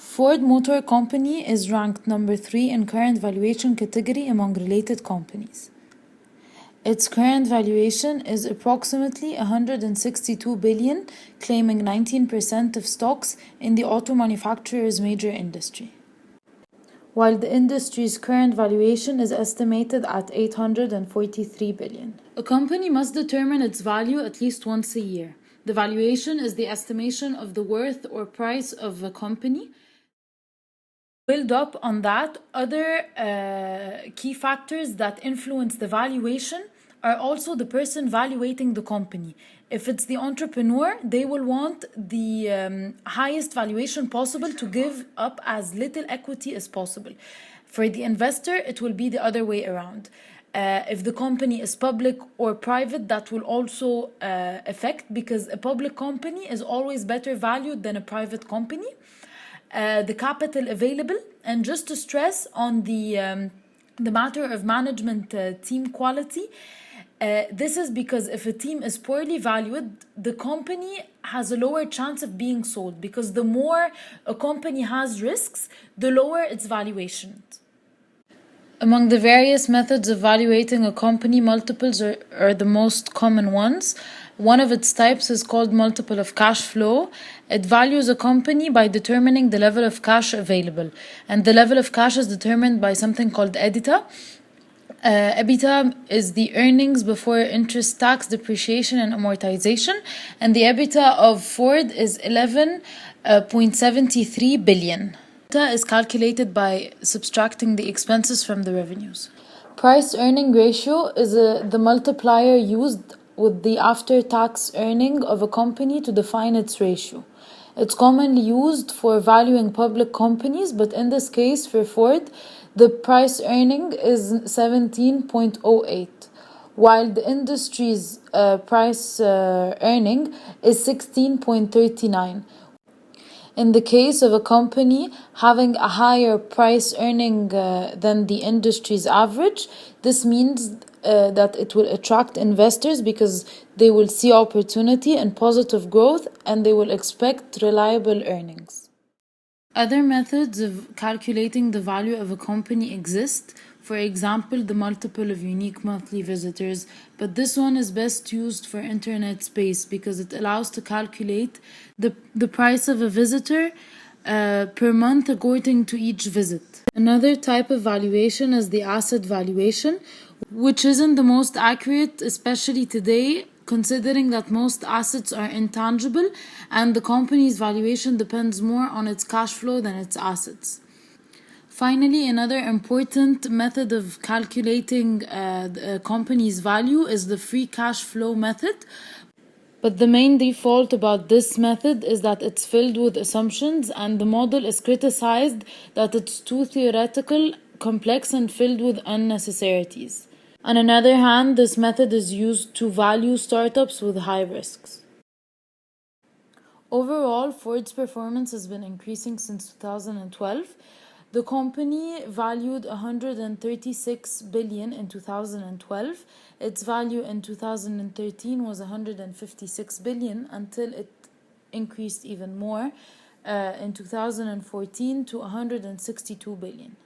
Ford Motor Company is ranked number 3 in current valuation category among related companies. Its current valuation is approximately 162 billion, claiming 19% of stocks in the auto manufacturer's major industry, while the industry's current valuation is estimated at 843 billion. A company must determine its value at least once a year. The valuation is the estimation of the worth or price of a company. Build up on that, other key factors that influence the valuation are also the person valuating the company. If it's the entrepreneur, they will want the highest valuation possible to give up as little equity as possible. For the investor, it will be the other way around. If the company is public or private, that will also affect, because a public company is always better valued than a private company. The capital available, and just to stress on the matter of management team quality, this is because if a team is poorly valued, the company has a lower chance of being sold, because the more a company has risks, the lower its valuation. Among the various methods of evaluating a company, multiples are the most common ones. One of its types is called multiple of cash flow. It values a company by determining the level of cash available. And the level of cash is determined by something called EBITDA. EBITDA is the earnings before interest, tax, depreciation, and amortization. And the EBITDA of Ford is 11.73 billion. EBITDA is calculated by subtracting the expenses from the revenues. Price-earning ratio is the multiplier used with the after-tax earning of a company to define its ratio. It's commonly used for valuing public companies, but in this case, for Ford, the price earning is 17.08, while the industry's price earning is 16.39. In the case of a company having a higher price earning than the industry's average, this means that it will attract investors because they will see opportunity and positive growth, and they will expect reliable earnings. Other methods of calculating the value of a company exist. For example, the multiple of unique monthly visitors, but this one is best used for internet space because it allows to calculate the price of a visitor per month according to each visit. Another type of valuation is the asset valuation, which isn't the most accurate, especially today, considering that most assets are intangible and the company's valuation depends more on its cash flow than its assets. Finally, another important method of calculating a company's value is the free cash flow method. But the main default about this method is that it's filled with assumptions, and the model is criticized that it's too theoretical, complex, and filled with unnecessities. On another hand, this method is used to value startups with high risks. Overall, Ford's performance has been increasing since 2012. The company valued 136 billion in 2012. Its value in 2013 was 156 billion until it increased even more in 2014 to 162 billion.